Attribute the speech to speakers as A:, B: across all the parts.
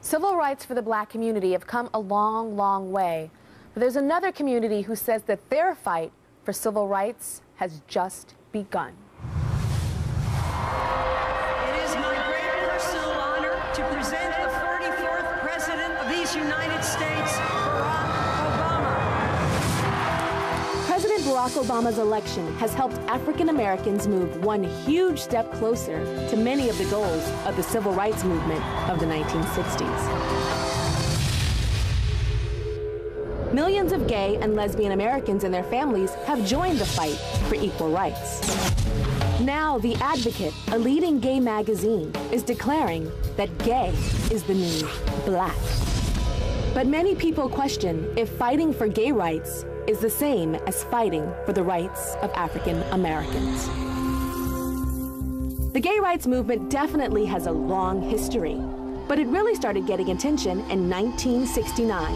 A: Civil rights for the black community have come a long, long way. But there's another community who says that their fight for civil rights has just begun.
B: It is my great personal honor to present the 44th President of these United States, Barack Obama.
A: President Barack Obama's election has helped African Americans move one huge step closer to many of the goals of the civil rights movement of the 1960s. Millions of gay and lesbian Americans and their families have joined the fight for equal rights. Now, The Advocate, a leading gay magazine, is declaring that gay is the new black. But many people question if fighting for gay rights is the same as fighting for the rights of African Americans. The gay rights movement definitely has a long history, but it really started getting attention in 1969,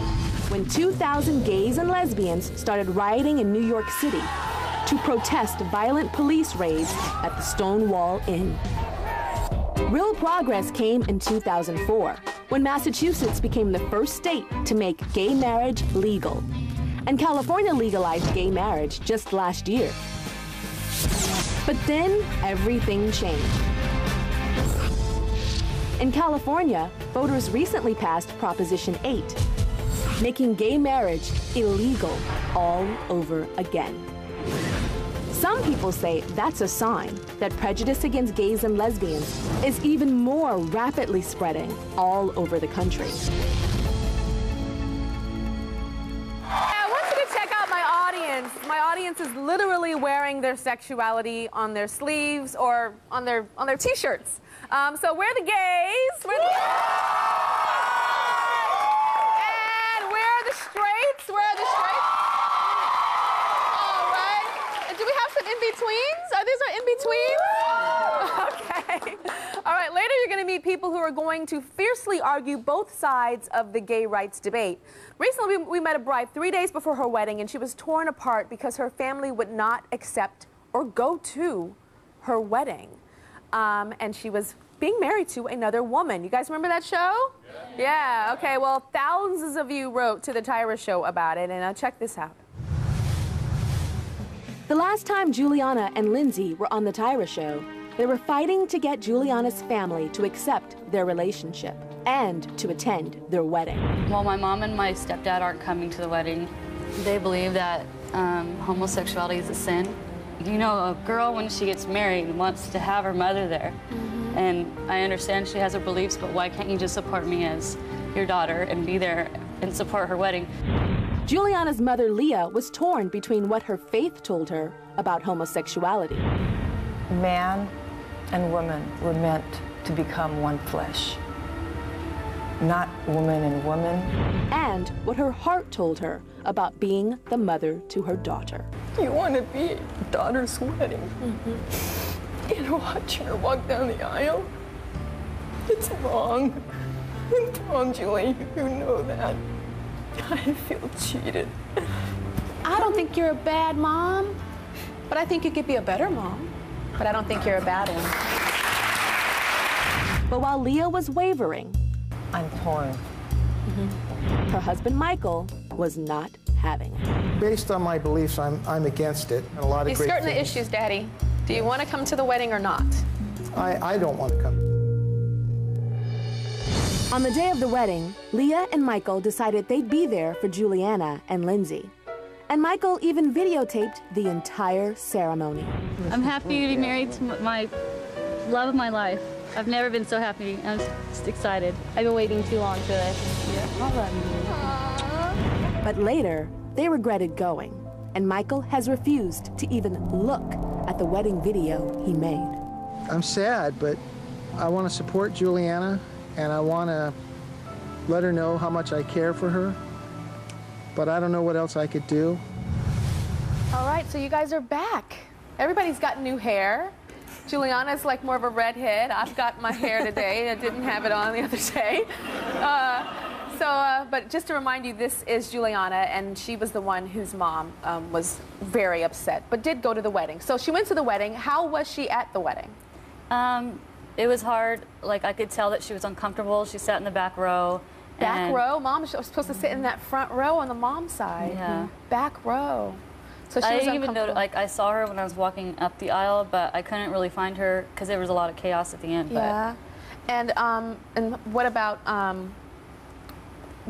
A: when 2,000 gays and lesbians started rioting in New York City to protest violent police raids at the Stonewall Inn. Real progress came in 2004, when Massachusetts became the first state to make gay marriage legal. And California legalized gay marriage just last year. But then everything changed. In California, voters recently passed Proposition 8, making gay marriage illegal all over again. Some people say that's a sign that prejudice against gays and lesbians is even more rapidly spreading all over the country. I want you to check out my audience. My audience is literally wearing their sexuality on their sleeves or on their t-shirts. So we're the gays. We're the and we're the straights. We're the straights. All right. And do we have some in-betweens? Are these our in-betweens? Okay. All right. Later, you're going to meet people who are going to fiercely argue both sides of the gay rights debate. Recently, we met a bride 3 days before her wedding, and she was torn apart because her family would not accept or go to her wedding. And she was being married to another woman. You guys remember that show? Yeah. Okay, well, thousands of you wrote to the Tyra Show about it, and check this out. The last time Juliana and Lindsay were on the Tyra Show, they were fighting to get Juliana's family to accept their relationship and to attend their wedding.
C: Well, my mom and my stepdad aren't coming to the wedding. They believe that homosexuality is a sin. You know, a girl, when she gets married, wants to have her mother there. And I understand she has her beliefs, but why can't you just support me as your daughter and be there and support her wedding?
A: Juliana's mother, Leah, was torn between what her faith told her about homosexuality.
D: Man and woman were meant to become one flesh, not woman and woman.
A: And what her heart told her about being the mother to her daughter.
D: You want to be at your daughter's wedding and watching her walk down the aisle? It's wrong. It's wrong, Julie. You know that. I feel cheated.
E: I don't think you're a bad mom, but I think you could be a better mom. But I don't think you're a bad one.
A: But while Leah was wavering,
D: I'm torn.
A: Her husband, Michael, was not having it.
F: Based on my beliefs, I'm against it. And a lot of
E: You're
F: great
E: skirting the
F: things.
E: issues, Daddy. Do you want to come to the wedding or not?
F: I don't want to come.
A: On the day of the wedding, Leah and Michael decided they'd be there for Juliana and Lindsay. And Michael even videotaped the entire ceremony.
C: I'm happy to be married to my love of my life. I've never been so happy. I'm just excited. I've been waiting too long for this.
A: But later, they regretted going, and Michael has refused to even look at the wedding video he made.
F: I'm sad, but I want to support Juliana, and I want to let her know how much I care for her, but I don't know what else I could do.
A: All right, so you guys are back. Everybody's got new hair. Juliana's like more of a redhead. I've got my hair today. I didn't have it on the other day. But just to remind you, this is Juliana, and she was the one whose mom was very upset, but did go to the wedding. So she went to the wedding. How was she at the wedding?
C: It was hard. Like, I could tell that she was uncomfortable. She sat in the back row.
E: Back row? Mom was supposed to sit in that front row on the mom side.
C: Yeah.
E: Back row. So she
C: I
E: was
C: didn't even know,
E: uncomfortable.
C: like, I saw her when I was walking up the aisle, but I couldn't really find her because there was a lot of chaos at the end.
E: Yeah. And what about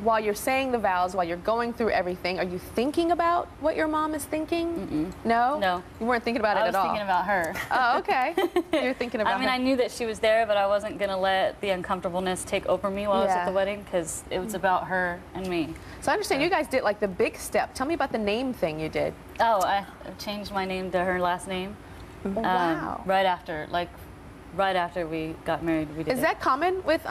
E: while you're saying the vows, while you're going through everything, are you thinking about what your mom is thinking? No?
C: No.
E: You weren't thinking about it at all?
C: I was thinking about her.
E: Oh, okay. You're thinking about
C: I mean,
E: her.
C: I knew that she was there, but I wasn't going to let the uncomfortableness take over me while I was at the wedding because it was about her and me.
E: So I understand you guys did like the big step. Tell me about the name thing you did.
C: Oh, I changed my name to her last name.
E: Wow.
C: Right after we got married, we did
E: Is
C: it.
E: that common with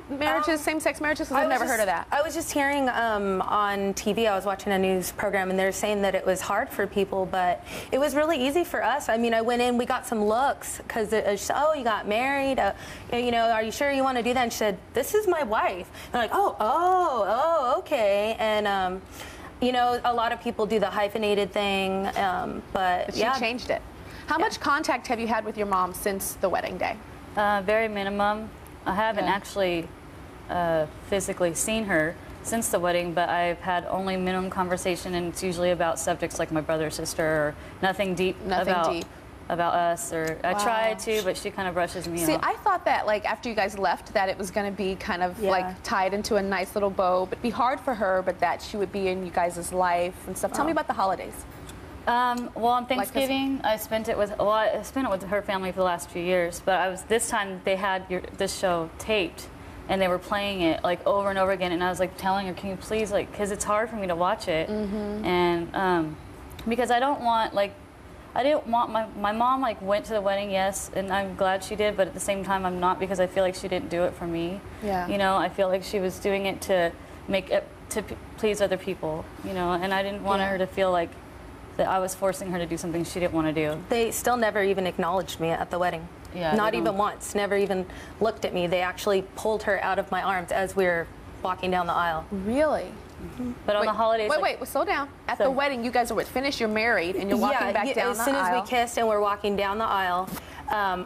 E: marriages, same-sex marriages? Because I've never heard of that.
G: I was just hearing on TV, I was watching a news program, and they're saying that it was hard for people, but it was really easy for us. I mean, I went in, we got some looks, because she said, oh, you got married? You know, are you sure you want to do that? And she said, this is my wife. And I'm like, oh, okay. And, you know, a lot of people do the hyphenated thing, but
E: she changed it. How much contact have you had with your mom since the wedding day?
C: Very minimum. I haven't actually physically seen her since the wedding, but I've had only minimum conversation, and it's usually about subjects like my brother or sister, or nothing deep about us. Or I try to, but she kind of brushes me off.
E: See, I thought that like after you guys left, that it was going to be kind of like tied into a nice little bow, but be hard for her, but that she would be in you guys' life and stuff. Tell me about the holidays.
C: Well, on Thanksgiving, I spent it with her family for the last few years. But this time they had this show taped, and they were playing it like over and over again. And I was like telling her, "Can you please, like, because it's hard for me to watch it, and because I didn't want my mom like went to the wedding, yes, and I'm glad she did. But at the same time, I'm not, because I feel like she didn't do it for me.
E: Yeah.
C: You know, I feel like she was doing it to please other people. You know, and I didn't want her to feel like that I was forcing her to do something she didn't want to do.
G: They still never even acknowledged me at the wedding.
C: Yeah,
G: not even once. Never even looked at me. They actually pulled her out of my arms as we were walking down the aisle.
E: Really?
C: But on the holidays...
E: Wait, slow down. At the wedding, you guys are finished, you're married, and you're walking back down the aisle.
G: As soon as we kissed and we're walking down the aisle,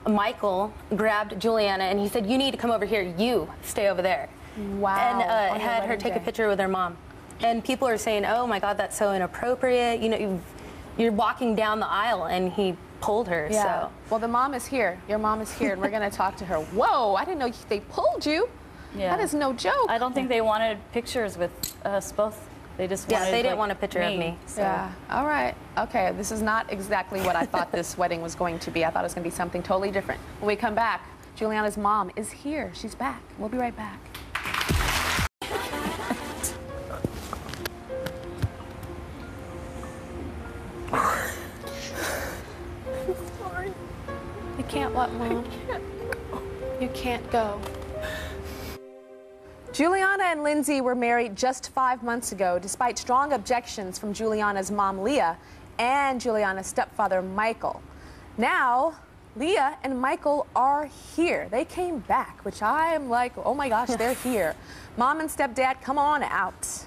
G: Michael grabbed Juliana and he said, you need to come over here. You stay over there.
E: Wow.
G: And had her take a picture with her mom. And people are saying, oh my God, that's so inappropriate. You know, you're walking down the aisle, and he pulled her.
E: Yeah.
G: So.
E: Well, the mom is here. Your mom is here, and we're going to talk to her. Whoa, I didn't know they pulled you.
C: Yeah.
E: That is no joke.
C: I don't think they wanted pictures with us both. They just wanted,
G: they didn't want a picture of me.
E: So. Yeah. All right. Okay. This is not exactly what I thought this wedding was going to be. I thought it was going to be something totally different. When we come back, Juliana's mom is here. She's back. We'll be right back. You can't what, Mom? You can't go. Juliana and Lindsay were married just 5 months ago, despite strong objections from Juliana's mom, Leah, and Juliana's stepfather, Michael. Now, Leah and Michael are here. They came back, which I am like, oh my gosh, they're here. Mom and stepdad, come on out.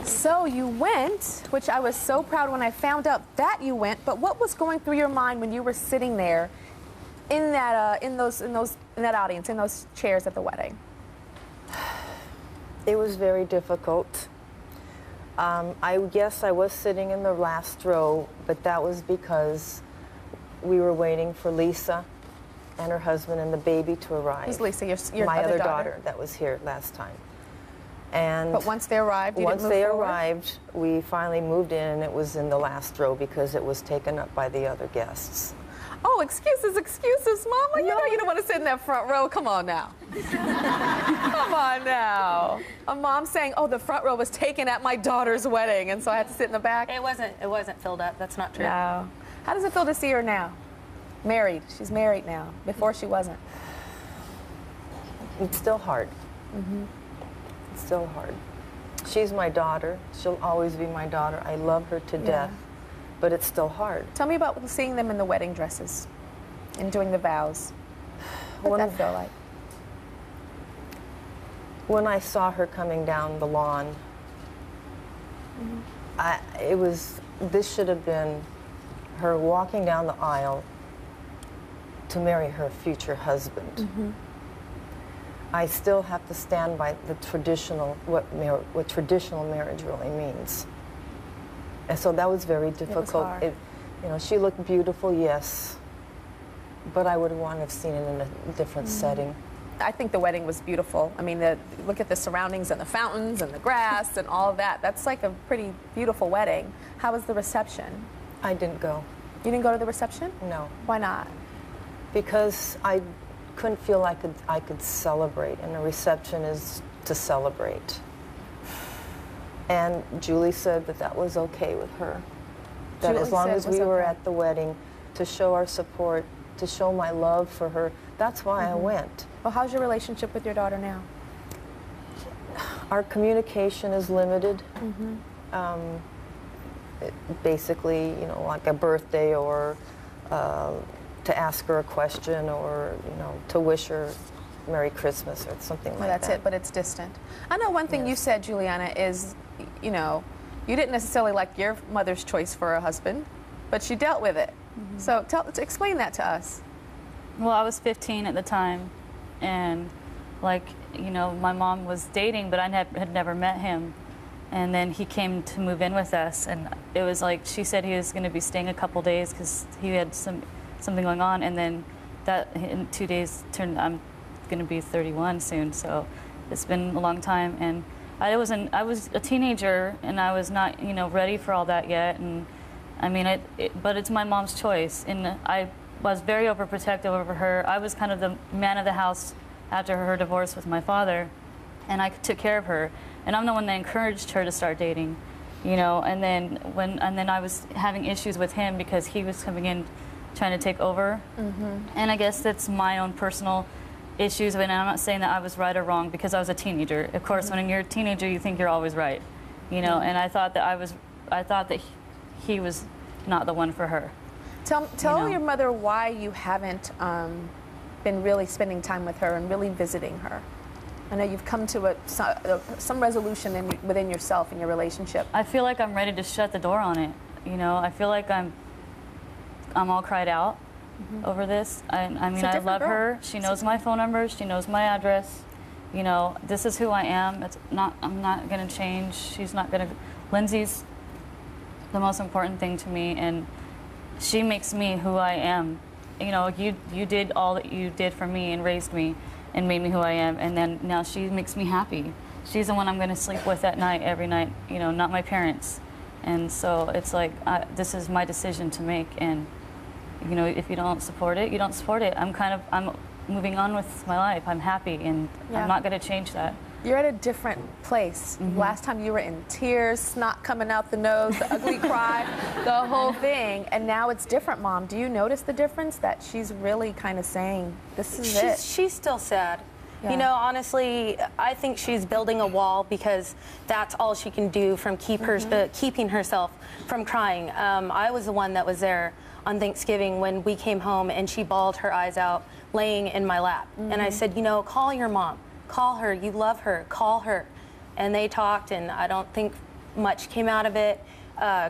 E: So you went, which I was so proud when I found out that you went, but what was going through your mind when you were sitting there in that audience, in those chairs at the wedding?
H: It was very difficult. Yes, I was sitting in the last row, but that was because we were waiting for Lisa and her husband and the baby to arrive.
E: Who's Lisa, your
H: my
E: other
H: other
E: daughter
H: that was here last time. And
E: but once they arrived, you
H: once
E: didn't move
H: they
E: forward?
H: arrived, we finally moved in, and it was in the last row because it was taken up by the other guests.
E: Oh, excuses, Mama. You know you don't want to sit in that front row. Come on now. Come on now. A mom saying, oh, the front row was taken at my daughter's wedding, and so I had to sit in the back.
G: It wasn't filled up. That's not true.
E: No. How does it feel to see her now? Married. She's married now. Before she wasn't.
H: It's still hard.
E: Mm-hmm.
H: It's still hard. She's my daughter. She'll always be my daughter. I love her to death, but it's still hard.
E: Tell me about seeing them in the wedding dresses and doing the vows. What did that feel like?
H: when I saw her coming down the lawn, this should have been her walking down the aisle to marry her future husband. I still have to stand by the traditional, what traditional marriage really means. And so that was very difficult. You know, she looked beautiful, yes, but I would want to have seen it in a different setting.
E: I think the wedding was beautiful. I mean, look at the surroundings and the fountains and the grass and all of that. That's like a pretty beautiful wedding. How was the reception?
H: I didn't go.
E: You didn't go to the reception?
H: No.
E: Why not?
H: Because I couldn't feel I could celebrate, and a reception is to celebrate. And Julie said that that was okay with her. That as long as we were at the wedding, to show our support, to show my love for her, that's why I went.
E: Well, how's your relationship with your daughter now?
H: Our communication is limited. Basically, you know, like a birthday, or to ask her a question, or, you know, to wish her Merry Christmas or something like that.
E: That's it, but it's distant. I know one thing you said, Juliana, is, you know, you didn't necessarily like your mother's choice for a husband, but she dealt with it. So explain that to us.
C: Well, I was 15 at the time, and, like, you know, my mom was dating, but I had never met him. And then he came to move in with us, and it was like, she said he was going to be staying a couple days because he had something going on, and then that in 2 days I'm going to be 31 soon, so it's been a long time. And I was a teenager, and I was not, you know, ready for all that yet. And I mean, but it's my mom's choice, and I was very overprotective over her. I was kind of the man of the house after her divorce with my father, and I took care of her. And I'm the one that encouraged her to start dating, you know. And then I was having issues with him because he was coming in, trying to take over. And I guess that's my own personal issues. And I'm not saying that I was right or wrong because I was a teenager. Of course, when you're a teenager, you think you're always right, you know. And I thought that he was not the one for her.
E: Tell your mother why you haven't been really spending time with her and really visiting her. I know you've come to some resolution within yourself and your relationship.
C: I feel like I'm ready to shut the door on it. You know, I feel like I'm all cried out over this. I mean, I love her. She knows my phone number. She knows my address. You know, this is who I am. I'm not going to change. She's not going to. Lindsay's the most important thing to me, and she makes me who I am. You know, you did all that you did for me and raised me and made me who I am, and then now she makes me happy. She's the one I'm going to sleep with at night, every night, you know, not my parents. And so it's like, this is my decision to make, and, you know, if you don't support it, you don't support it. I'm moving on with my life. I'm happy, and I'm not going to change that.
E: You're at a different place. Last time you were in tears, snot coming out the nose, the ugly cry, the whole thing. And now it's different, Mom. Do you notice the difference that she's really kind of saying, this is it?
G: She's still sad. You know, honestly, I think she's building a wall because that's all she can do from keeping herself from crying. I was the one that was there on Thanksgiving when we came home, and she bawled her eyes out laying in my lap. And I said, you know, call your mom. Call her, you love her, call her. And they talked, and I don't think much came out of it.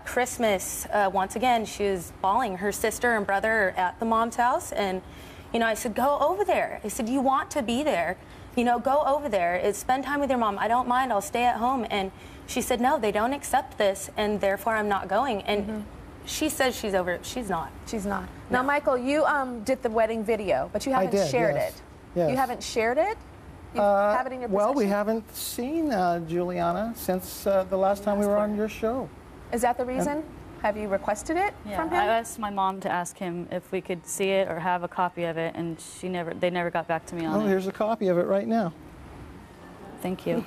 G: Christmas, once again, she was bawling. Her sister and brother are at the mom's house, and, you know, I said, go over there. I said, you want to be there, you know, go over there. Spend time with your mom. I don't mind, I'll stay at home. And she said, no, they don't accept this, and therefore I'm not going. And she says she's over it. She's not.
E: She's not. No. Now, Michael, you did the wedding video, but you haven't shared it.
F: Yes.
E: You haven't shared it? You have it in your possession?
F: Well, we haven't seen Juliana since the last time we were on your show.
E: Is that the reason? Have you requested it from him?
C: I asked my mom to ask him if we could see it or have a copy of it, and they never got back to me on it.
F: Oh, here's a copy of it right now.
C: Thank you.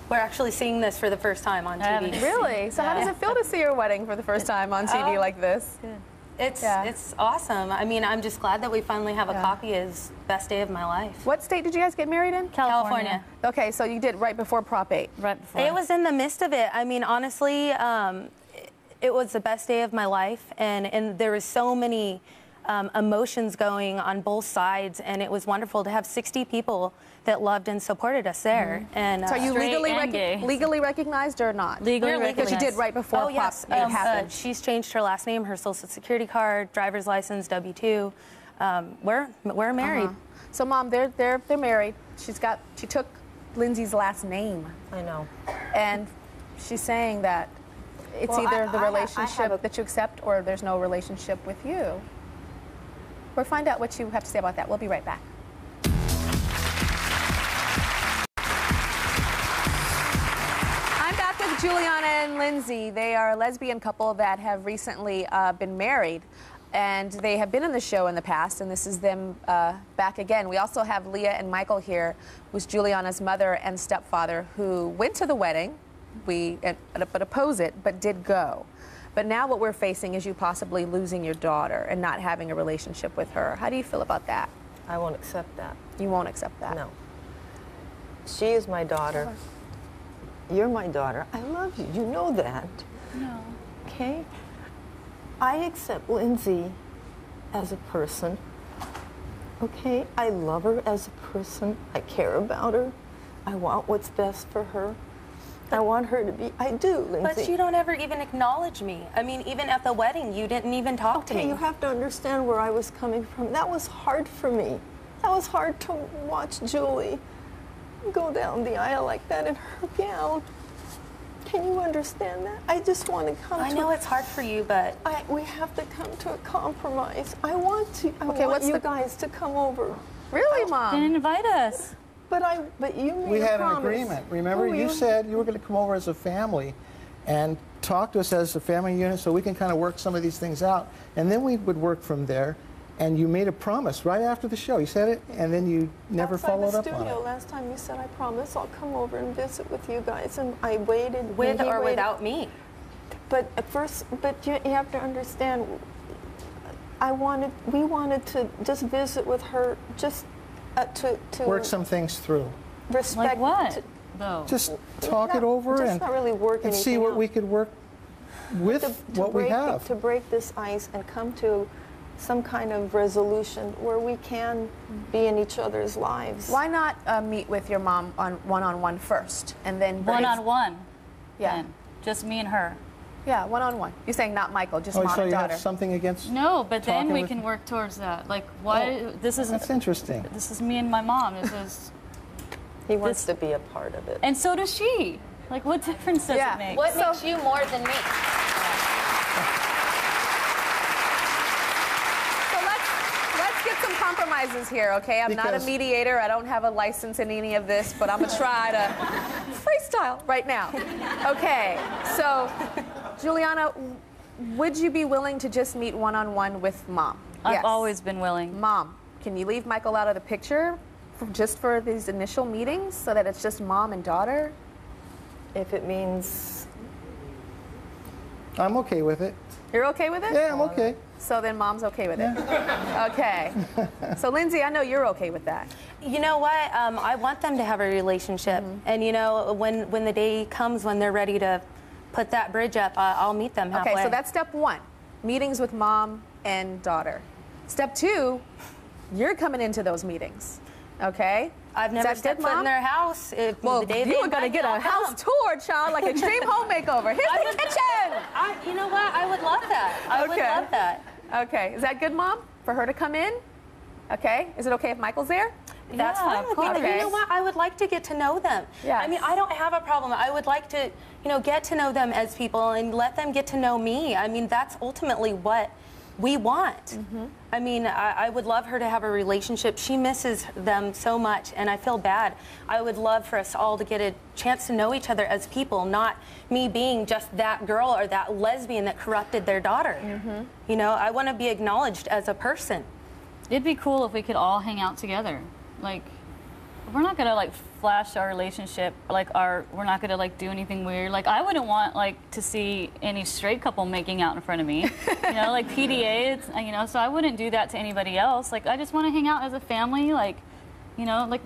G: We're actually seeing this for the first time on TV.
E: Really? So how does it feel to see your wedding for the first time on TV like this?
C: Good.
G: It's awesome. I mean, I'm just glad that we finally have a copy. It's best day of my life.
E: What state did you guys get married in?
G: California.
E: Okay, so you did right before Prop 8.
C: Right before.
G: It was in the midst of it. I mean, honestly, it was the best day of my life, and there was so many emotions going on both sides, and it was wonderful to have 60 people that loved and supported us there. And
E: So are you
C: Straight
E: legally recognized or not?
C: Legally recognized.
E: Because you did right before
G: Oh yes,
E: it happened.
G: she's changed her last name, her social security card, driver's license, W-2. We're married.
E: So Mom, they're married. She took Lindsay's last name,
H: I know.
E: and she's saying that it's
H: Well,
E: either the
H: I have
E: relationship
H: a-
E: that you accept or there's no relationship with you. We'll find out what you have to say about that. We'll be right back. I'm back with Juliana and Lindsay. They are a lesbian couple that have recently been married, and they have been in the show in the past, and this is them back again. We also have Leah and Michael here, who's Juliana's mother and stepfather, who went to the wedding, but oppose it, but did go. But now what we're facing is you possibly losing your daughter and not having a relationship with her. How do you feel about that?
H: I won't accept that.
E: You won't accept that?
H: No. She is my daughter. You're my daughter. I love you. You know that.
C: No.
H: Okay? I accept Lindsay as a person. Okay? I love her as a person. I care about her. I want what's best for her. I want her to be, I do, Lindsay.
G: But you don't ever even acknowledge me. I mean, even at the wedding, you didn't even talk to me.
H: Okay, you have to understand where I was coming from. That was hard for me. That was hard to watch Julie go down the aisle like that in her gown. Can you understand that? I just want to come
G: I know it's hard for you, but
H: we have to come to a compromise. I want you guys to come over.
E: Really, Mom?
C: Then invite us.
H: But you made
F: We
H: a
F: had an
H: promise.
F: agreement. Remember,
H: Oh,
F: you said you were going to come over as a family and talk to us as a family unit so we can kind of work some of these things out. And then we would work from there. And you made a promise right after the show. You said it, and then you never followed up on it.
H: Last time you said, I promise I'll come over and visit with you guys. And I waited.
G: with
H: and he
G: or
H: waited.
G: without me.
H: But at first, you have to understand, we wanted to just visit with her, just to
F: Work some things through.
H: respect.
C: Like what, though?
F: Just talk it over
H: just
F: and,
H: not really work
F: and see
H: anything
F: what
H: out.
F: we could work with what we have.
H: To break this ice and come to some kind of resolution where we can be in each other's lives.
E: Why not meet with your mom on one-on-one first, and then
C: One-on-one.
E: Yeah.
C: Then. Just me and her.
E: Yeah, one-on-one. You're saying not Michael, just
F: Oh,
E: mom
F: so
E: and
F: you
E: daughter.
F: have something against?
C: No, but then
F: Talking
C: we
F: with-
C: can work towards that. Like, why? This isn't.
F: That's interesting.
C: This is me and my mom. This is,
H: He wants to be a part of it.
C: and so does she. Like, what difference does
E: Yeah.
C: it make?
G: What makes you more than me?
E: So let's get some compromises here, okay? I'm not a
F: Because-
E: mediator. I don't have a license in any of this, but I'm gonna try to freestyle right now. Okay, so Juliana, would you be willing to just meet one-on-one with Mom?
C: I've
E: Yes.
C: always been willing.
E: Mom, can you leave Michael out of the picture just for these initial meetings so that it's just mom and daughter?
H: If it means
F: I'm okay with it.
E: You're okay with it?
F: Yeah, I'm okay.
E: So then mom's okay with it. Okay. So Lindsay, I know you're okay with that.
G: You know what? I want them to have a relationship, and you know, when the day comes when they're ready to put that bridge up, I'll meet them halfway.
E: Okay, so that's step one, meetings with mom and daughter. Step two, you're coming into those meetings, okay?
G: I've
E: Is
G: never
E: that
G: stepped
E: good,
G: foot in
E: Mom?
G: their house.
E: Well,
G: the day
E: you
G: they
E: are gonna
G: invite
E: get
G: me,
E: a
G: I'll
E: house
G: come.
E: tour, child, like extreme home makeover. Here's
G: I
E: the
G: would-
E: kitchen.
G: You know what? I would love that. I would love that.
E: Okay, is that good, Mom? For her to come in? Okay, is it okay if Michael's there?
G: That's
C: Yeah,
G: fine
C: of
G: with me. But
E: course.
G: you know what? I would like to get to know them.
E: Yes.
G: I mean, I don't have a problem. I would like to, you know, get to know them as people and let them get to know me. I mean, that's ultimately what we want. I mean, I would love her to have a relationship. She misses them so much, and I feel bad. I would love for us all to get a chance to know each other as people, not me being just that girl or that lesbian that corrupted their daughter. You know, I want to be acknowledged as a person.
C: It'd be cool if we could all hang out together. Like, we're not gonna like flash our relationship. Like, we're not gonna like do anything weird. Like, I wouldn't want like to see any straight couple making out in front of me. You know, like PDA. It's, you know, so I wouldn't do that to anybody else. Like, I just want to hang out as a family. Like, you know, like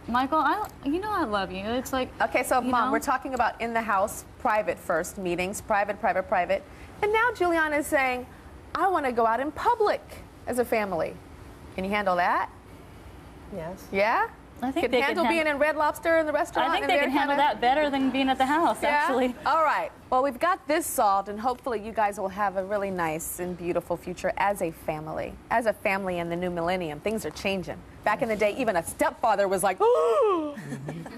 C: Michael, you know, I love you. It's like,
E: Okay, so
C: you
E: Mom,
C: know?
E: we're talking about in the house, private first, meetings, private. And now Juliana is saying, I want to go out in public as a family. Can you handle that?
H: Yes.
E: Yeah?
C: I think
E: Can
C: they
E: handle
C: can
E: being in Red Lobster in the restaurant?
C: I think
E: and
C: they
E: they're
C: can handle
E: kinda-
C: that better than being at the house,
E: Yeah?
C: actually.
E: All right. Well, we've got this solved, and hopefully you guys will have a really nice and beautiful future as a family. As a family in the new millennium. Things are changing. Back in the day, even a stepfather was like, oh,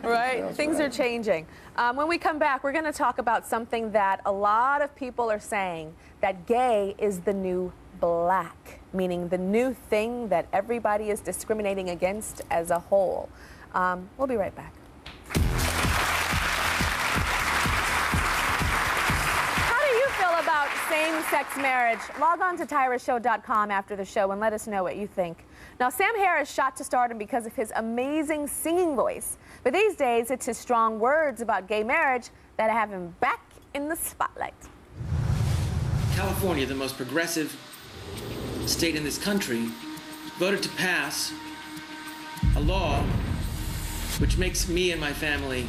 E: right? Things are changing. When we come back, we're going to talk about something that a lot of people are saying, that gay is the new black, meaning the new thing that everybody is discriminating against as a whole. We'll be right back. How do you feel about same-sex marriage? Log on to tyrashow.com after the show and let us know what you think. Now, Sam Harris shot to stardom because of his amazing singing voice. But these days, it's his strong words about gay marriage that have him back in the spotlight.
I: California, the most progressive state in this country, voted to pass a law which makes me and my family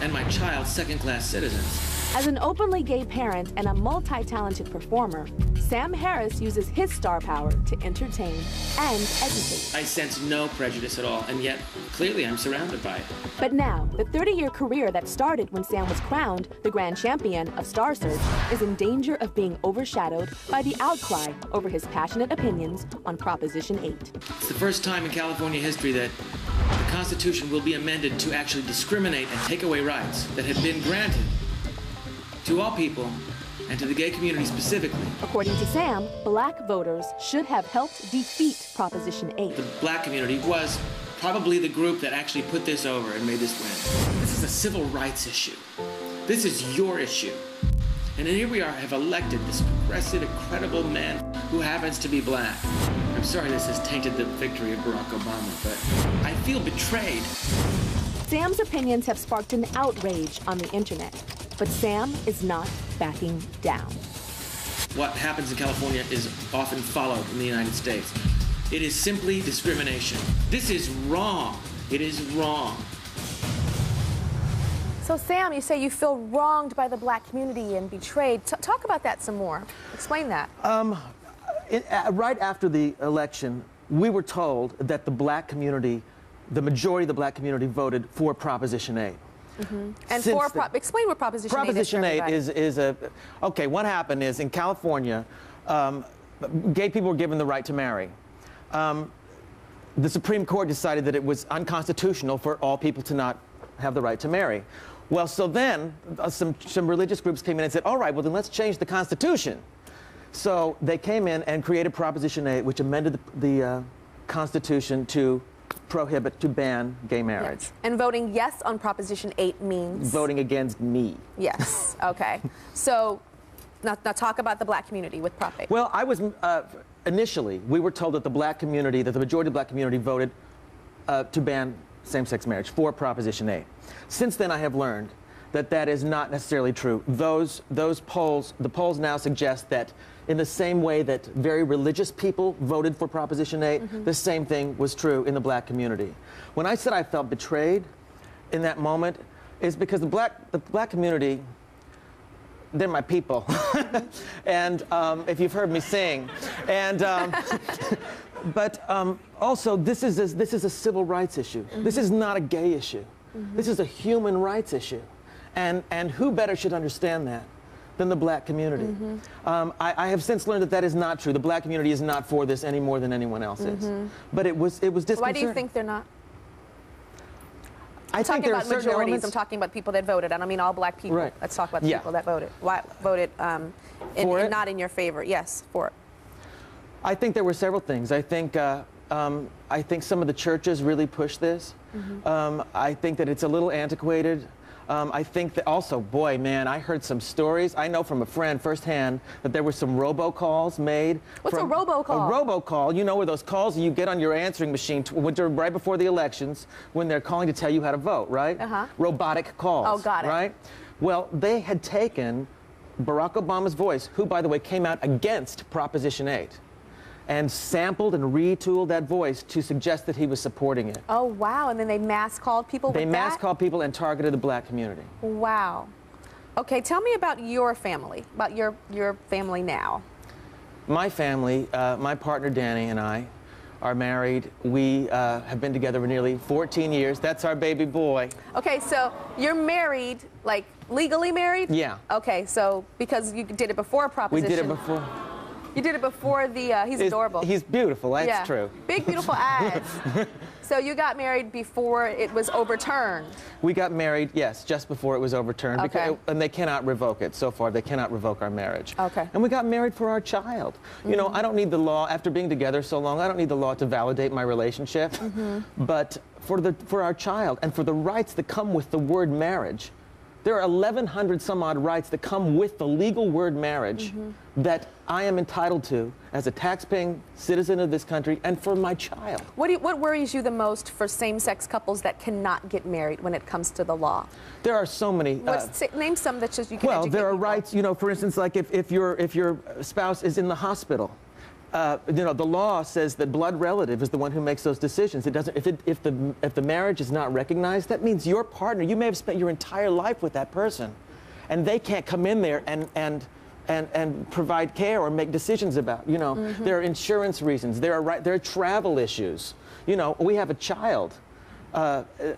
I: and my child second-class citizens.
E: As an openly gay parent and a multi-talented performer, Sam Harris uses his star power to entertain and educate.
I: I sense no prejudice at all, and yet clearly I'm surrounded by it.
E: But now, the 30-year career that started when Sam was crowned the grand champion of Star Search is in danger of being overshadowed by the outcry over his passionate opinions on Proposition 8.
I: It's the first time in California history that the Constitution will be amended to actually discriminate and take away rights that had been granted to all people and to the gay community specifically.
E: According to Sam, black voters should have helped defeat Proposition 8.
I: The black community was probably the group that actually put this over and made this win. This is a civil rights issue. This is your issue. And here we are, have elected this progressive, incredible man who happens to be black. I'm sorry this has tainted the victory of Barack Obama, but I feel betrayed.
E: Sam's opinions have sparked an outrage on the internet, but Sam is not backing down.
I: What happens in California is often followed in the United States. It is simply discrimination. This is wrong. It is wrong.
E: So Sam, you say you feel wronged by the black community and betrayed. Talk about that some more. Explain that.
J: Right after the election, we were told that the black community, the majority of the black community voted for Proposition 8.
E: Mm-hmm. And explain what Proposition 8
J: is okay, what happened is in California, gay people were given the right to marry. The Supreme Court decided that it was unconstitutional for all people to not have the right to marry. Well, so then some religious groups came in and said, all right, well then let's change the Constitution. So they came in and created Proposition 8, which amended the Constitution to prohibit, to ban gay marriage.
E: Yes. And voting yes on Proposition 8 means?
J: Voting against me.
E: Yes, okay. So now talk about the black community with Prop 8.
J: Well, I was, initially, we were told that the black community, that the majority of the black community voted to ban same-sex marriage for Proposition 8. Since then, I have learned that that is not necessarily true. Those polls, the polls now suggest that in the same way that very religious people voted for Proposition 8, the same thing was true in the black community. When I said I felt betrayed in that moment, is because the black community, they're my people. And if you've heard me sing. And, but also, this is a civil rights issue. This is not a gay issue. This is a human rights issue. And who better should understand that than the black community? I have since learned that that is not true. The black community is not for this any more than anyone else is. But it was disconcerting.
E: Why do you think they're not?
J: I'm
E: talking about majorities. I'm talking about people that voted. I don't mean all black people.
J: Right.
E: Let's talk about the people that voted. Why voted not in your favor? Yes, for it.
J: I think there were several things. I think some of the churches really pushed this. I think that it's a little antiquated. I think that also, boy, man, I heard some stories. I know from a friend firsthand that there were some robocalls made.
E: What's a robocall?
J: A robocall, you know, where those calls you get on your answering machine right before the elections when they're calling to tell you how to vote, right? Robotic calls.
E: Oh, got it.
J: Right? Well, they had taken Barack Obama's voice, who, by the way, came out against Proposition 8. And sampled and retooled that voice to suggest that he was supporting it.
E: Oh, wow. And then they mass called people with that?
J: They mass called people and targeted the black community.
E: Wow. Okay, tell me about your family, about your family now.
J: My family, my partner Danny and I, are married. We have been together for nearly 14 years. That's our baby boy.
E: Okay, so you're married, like legally married?
J: Yeah.
E: Okay, so because you did it before proposition.
J: We did it before.
E: You did it before the, he's adorable.
J: He's beautiful, that's true.
E: Big, beautiful eyes. So you got married before it was overturned?
J: We got married, yes, just before it was overturned.
E: Okay.
J: Because, and they cannot revoke it. So far, they cannot revoke our marriage.
E: Okay.
J: And we got married for our child. You know, I don't need the law, after being together so long, I don't need the law to validate my relationship. But for our child and for the rights that come with the word marriage, there are 1,100 some odd rights that come with the legal word marriage that I am entitled to as a tax-paying citizen of this country and for my child.
E: What worries you the most for same-sex couples that cannot get married when it comes to the law?
J: There are so many.
E: Name some that just you can educate
J: there are
E: people.
J: rights, you know, for instance, like if your spouse is in the hospital, you know, the law says that blood relative is the one who makes those decisions. It doesn't. If the marriage is not recognized, that means your partner. You may have spent your entire life with that person, and they can't come in there and provide care or make decisions about. You know, there are insurance reasons. There are travel issues. You know, we have a child.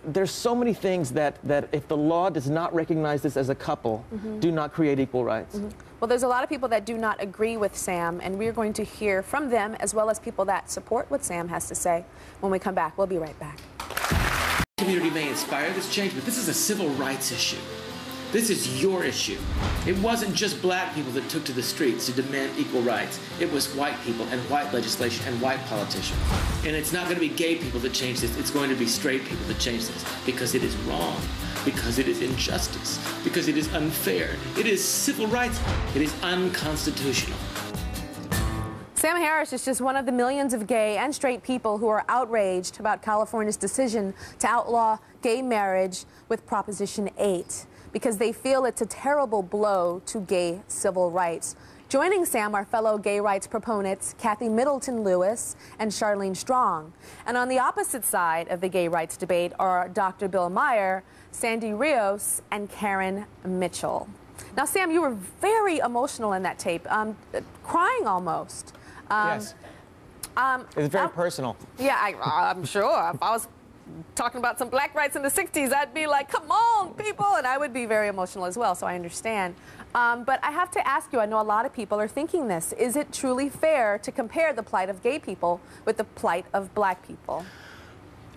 J: There's so many things that if the law does not recognize this as a couple, do not create equal rights.
E: Well, there's a lot of people that do not agree with Sam, and we're going to hear from them as well as people that support what Sam has to say when we come back. We'll be right back.
I: Community may inspire this change, but this is a civil rights issue. This is your issue. It wasn't just black people that took to the streets to demand equal rights. It was white people and white legislation and white politicians. And it's not going to be gay people that change this. It's going to be straight people that change this because it is wrong, because it is injustice, because it is unfair. It is civil rights. It is unconstitutional.
E: Sam Harris is just one of the millions of gay and straight people who are outraged about California's decision to outlaw gay marriage with Proposition 8. Because they feel it's a terrible blow to gay civil rights. Joining Sam are fellow gay rights proponents Kathy Middleton Lewis and Charlene Strong. And on the opposite side of the gay rights debate are Dr. Bill Meyer, Sandy Rios, and Karen Mitchell. Now, Sam, you were very emotional in that tape, crying almost.
J: Yes. It's very personal.
E: Yeah, I'm sure. If I was talking about some black rights in the 60s, I'd be like, come on, people, and I would be very emotional as well, so I understand. But I have to ask you, I know a lot of people are thinking this, is it truly fair to compare the plight of gay people with the plight of black people?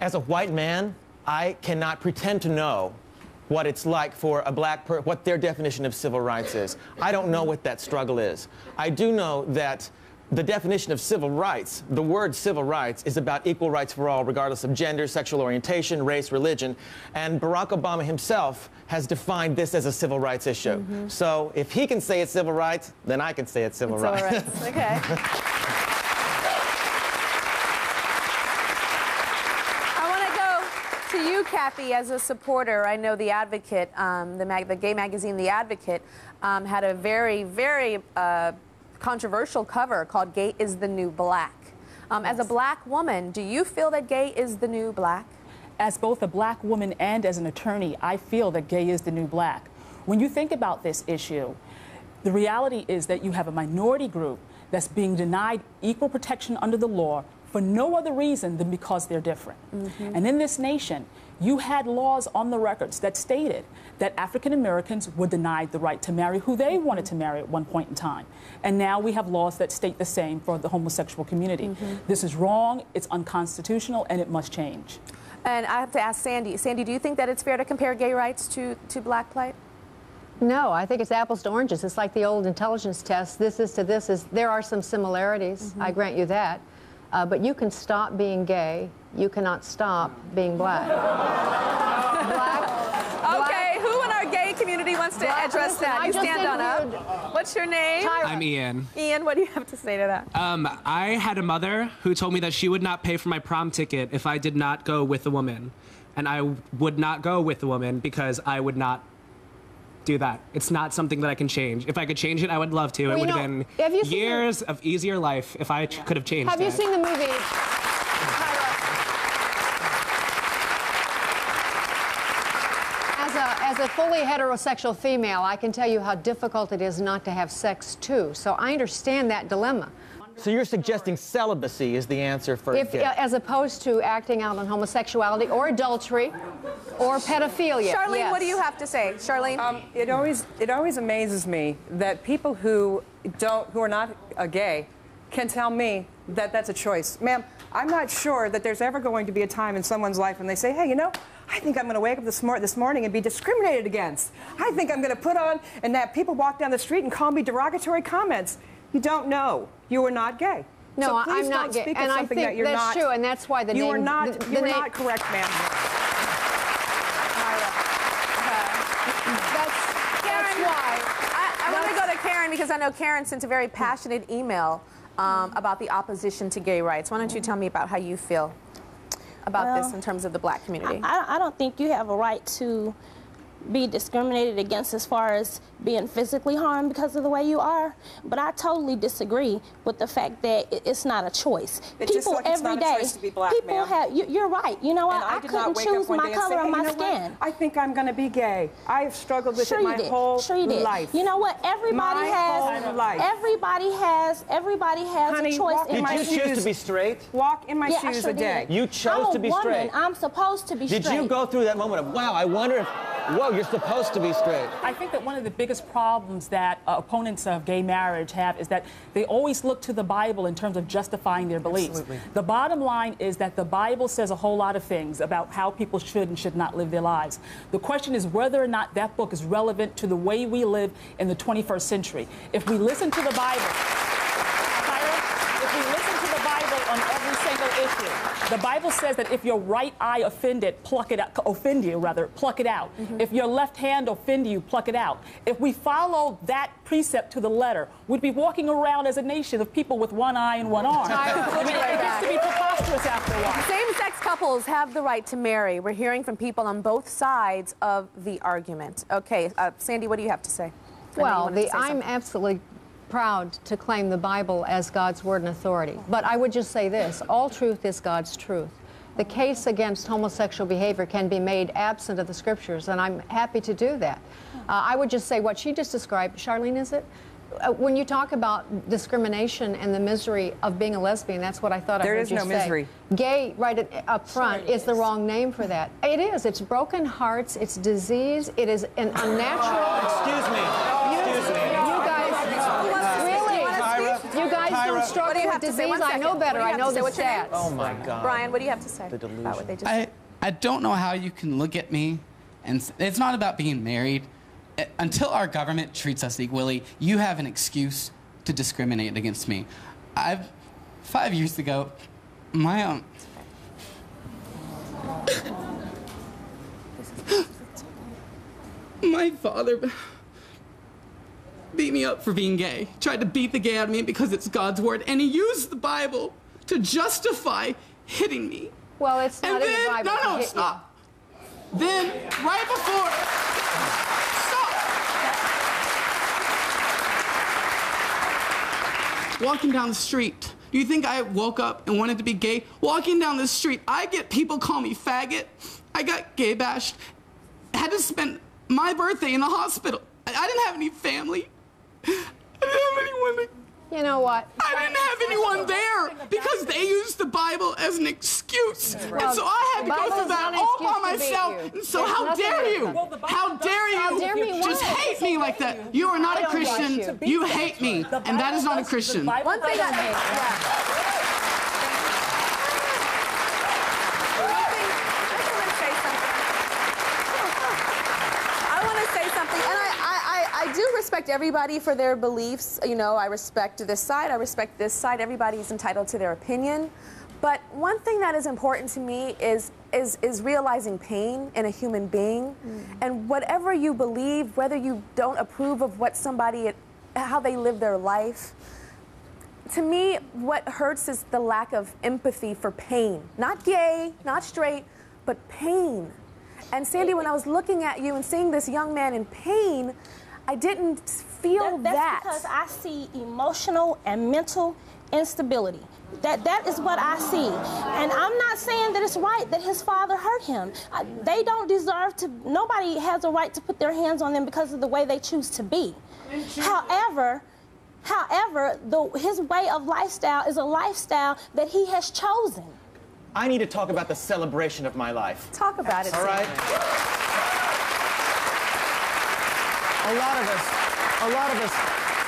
J: As a white man, I cannot pretend to know what it's like for a black person, what their definition of civil rights is. I don't know what that struggle is. I do know that the definition of civil rights, the word civil rights, is about equal rights for all, regardless of gender, sexual orientation, race, religion. And Barack Obama himself has defined this as a civil rights issue. So if he can say it's civil rights, then I can say it's civil rights.
E: Okay. I want to go to you, Kathy, as a supporter. I know The Advocate, the gay magazine The Advocate, had a very, very controversial cover called Gay is the New Black. As a black woman, do you feel that gay is the new black?
K: As both a black woman and as an attorney, I feel that gay is the new black. When you think about this issue, the reality is that you have a minority group that's being denied equal protection under the law for no other reason than because they're different. And in this nation, you had laws on the records that stated that African Americans were denied the right to marry who they wanted to marry at one point in time. And now we have laws that state the same for the homosexual community. This is wrong, it's unconstitutional, and it must change.
E: And I have to ask Sandy. Sandy, do you think that it's fair to compare gay rights to black plight?
L: No, I think it's apples to oranges. It's like the old intelligence test. This is to this. There are some similarities, I grant you that. But you can stop being gay. You cannot stop being black.
E: Okay, who in our gay community wants to address that? You stand on up. What's your name?
L: Tyra.
M: I'm Ian.
E: Ian, what do you have to say to that?
M: I had a mother who told me that she would not pay for my prom ticket if I did not go with a woman. And I would not go with a woman because I would not do that. It's not something that I can change. If I could change it, I would love to.
L: Well,
M: it would have been years of easier life if I could have changed it.
L: Have you seen the movie? as a fully heterosexual female, I can tell you how difficult it is not to have sex, too. So I understand that dilemma.
J: So you're suggesting celibacy is the answer for gay?
L: As opposed to acting out on homosexuality or adultery or pedophilia.
E: Charlene,
L: yes.
E: what do you have to say? Charlene?
N: It always amazes me that people who are not gay can tell me that that's a choice. Ma'am, I'm not sure that there's ever going to be a time in someone's life when they say, hey, you know, I think I'm going to wake up this morning and be discriminated against. I think I'm going to put on and have people walk down the street and call me derogatory comments. You don't know. You are not gay.
L: No,
N: so please
L: I'm not
N: don't
L: gay.
N: speak
L: And
N: of
L: I
N: something
L: think
N: that you're
L: that's
N: not.
L: true, and that's why the
N: you
L: name...
N: are not,
L: the
N: you are
L: name,
N: not correct, ma'am.
E: That's why. I want to go to Karen because I know Karen sent a very passionate email about the opposition to gay rights. Why don't you tell me about how you feel about this in terms of the black community?
O: I don't think you have a right to be discriminated against as far as being physically harmed because of the way you are, but I totally disagree with the fact that it's not a choice. People every day, people have. You're right. You know what? I couldn't choose my color or my skin.
N: I think I'm going to be gay. I have struggled with it my whole life.
O: You know what? Everybody has. Everybody has a choice in my shoes.
J: Did you choose to be straight?
N: Walk in my shoes a day.
J: You chose to be straight.
O: I'm supposed to be straight.
J: Did you go through that moment of, wow, I wonder if, whoa, you're supposed to be straight?
K: I think that one of the biggest problems that opponents of gay marriage have is that they always look to the Bible in terms of justifying their beliefs.
J: Absolutely.
K: The bottom line is that the Bible says a whole lot of things about how people should and should not live their lives. The question is whether or not that book is relevant to the way we live in the 21st century. If we listen to the Bible, Tyra, if we listen to the Bible on every single issue, the Bible says that if your right eye offend you, pluck it out. Mm-hmm. If your left hand offend you, pluck it out. If we follow that precept to the letter, we'd be walking around as a nation of people with one eye and one arm. I mean, it gets to be preposterous after a while.
E: Same-sex couples have the right to marry. We're hearing from people on both sides of the argument. Okay, Sandy, what do you have to say?
L: Well, I'm absolutely proud to claim the Bible as God's word and authority. But I would just say this, all truth is God's truth. The case against homosexual behavior can be made absent of the scriptures, and I'm happy to do that. I would just say what she just described, Charlene, is it? When you talk about discrimination and the misery of being a lesbian, that's what I thought I heard you say.
N: There is no misery.
L: Gay, right up front, is the wrong name for that. It is. It's broken hearts. It's disease. It is an unnatural...
J: Excuse me.
L: You guys don't struggle with disease. I know better. I know the stats.
J: Oh, my God.
E: Brian, what do you have to say about what they just said?
P: I don't know how you can look at me, and it's not about being married. Until our government treats us equally, you have an excuse to discriminate against me. 5 years ago, my father beat me up for being gay, tried to beat the gay out of me because it's God's word, and he used the Bible to justify hitting me.
L: Well, it's not in the Bible.
P: No, stop. Then, right before, stop. Walking down the street. Do you think I woke up and wanted to be gay? Walking down the street, I get people call me faggot. I got gay bashed. I had to spend my birthday in the hospital. I didn't have any family. I didn't have anyone.
L: You know what?
P: I didn't have anyone there because they used the Bible as an excuse.
L: Well,
P: and so I had to go through that all by myself. And so how dare you? How dare you just hate me like that? You are not a Christian. You hate me. And that is not a Christian.
E: One thing I do respect everybody for their beliefs. You know, I respect this side, I respect this side. Everybody's entitled to their opinion. But one thing that is important to me is realizing pain in a human being. And whatever you believe, whether you don't approve of what somebody, how they live their life, to me, what hurts is the lack of empathy for pain. Not gay, not straight, but pain. And Sandy, when I was looking at you and seeing this young man in pain, I didn't feel
O: That's because I see emotional and mental instability. That is what I see. And I'm not saying that it's right that his father hurt him. They don't deserve to, nobody has a right to put their hands on them because of the way they choose to be. However, his way of lifestyle is a lifestyle that he has chosen.
J: I need to talk about the celebration of my life.
E: Talk about it.
J: All right? A lot of us,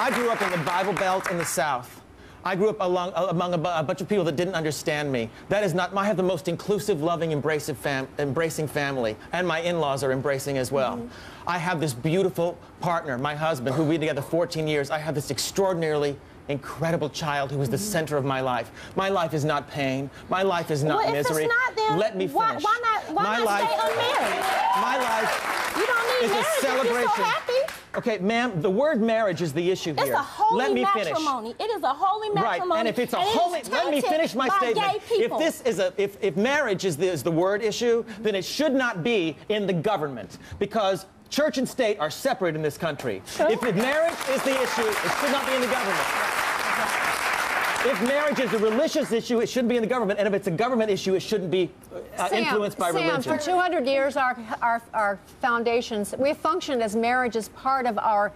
J: I grew up in the Bible Belt in the South. I grew up among a bunch of people that didn't understand me. That is not, I have the most inclusive, loving, embracing family, and my in-laws are embracing as well. I have this beautiful partner, my husband, who we've been together 14 years. I have this extraordinarily incredible child who is the center of my life. My life is not pain. My life is not misery.
O: If it's not, then
J: let me finish.
O: Why not stay unmarried?
J: My life
O: you don't need
J: is
O: marriage
J: a celebration.
O: If you're so happy.
J: Okay, ma'am, the word marriage is the issue here.
O: It's a holy
J: let me
O: matrimony.
J: Finish.
O: It is a holy matrimony.
J: Right, and if it's a holy, let me finish my statement. If this is if marriage is the word issue, then it should not be in the government, because church and state are separate in this country.
O: Sure.
J: If marriage is the issue, it should not be in the government. If marriage is a religious issue, it shouldn't be in the government. And if it's a government issue, it shouldn't be influenced by religion.
L: For 200 years, our foundations, we have functioned as marriage as part of our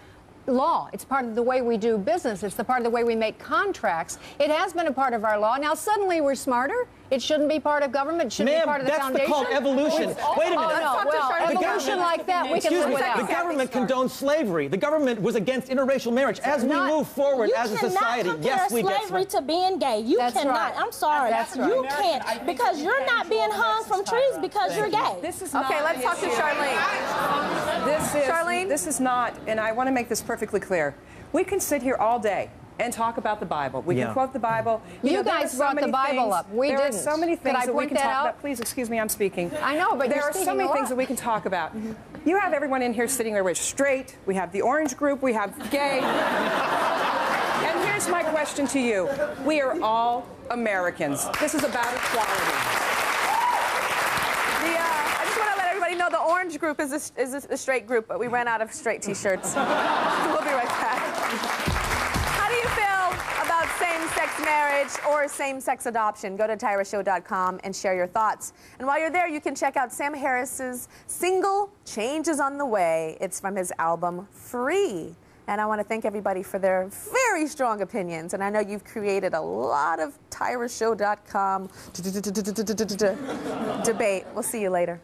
L: law. It's part of the way we do business. It's the part of the way we make contracts. It has been a part of our law. Now, suddenly we're smarter. It shouldn't be part of government. It shouldn't be part of the foundation.
J: Ma'am, that's called evolution. Wait a minute.
L: Oh, no. Well, evolution like that, we can live without.
J: The government condones slavery. The government was against interracial marriage. As we move forward as a society, yes, we get
O: slavery to being gay. You cannot.
L: Right.
O: I'm sorry.
L: That's right.
O: You can't, because you're not being hung from trees because you're gay.
N: This is
E: Okay, let's talk to Charlene.
N: Charlene? This is not, and I want to make this perfectly clear. We can sit here all day and talk about the Bible. We can quote the Bible.
L: You guys brought the Bible up. We didn't.
N: There are so many things that we can talk about. Please excuse me, I'm speaking.
L: I know, but
N: there are so many things that we can talk about. You have everyone in here sitting there with straight. We have the orange group. We have gay. And here's my question to you. We are all Americans. This is about equality.
E: I just want to let everybody know the orange group is a straight group, but we ran out of straight T-shirts. We'll be right back. How do you feel about same-sex marriage or same-sex adoption? Go to tyrashow.com and share your thoughts. And while you're there, you can check out Sam Harris's single, Change is on the Way. It's from his album, Free. And I want to thank everybody for their very strong opinions. And I know you've created a lot of tyrashow.com debate. We'll see you later.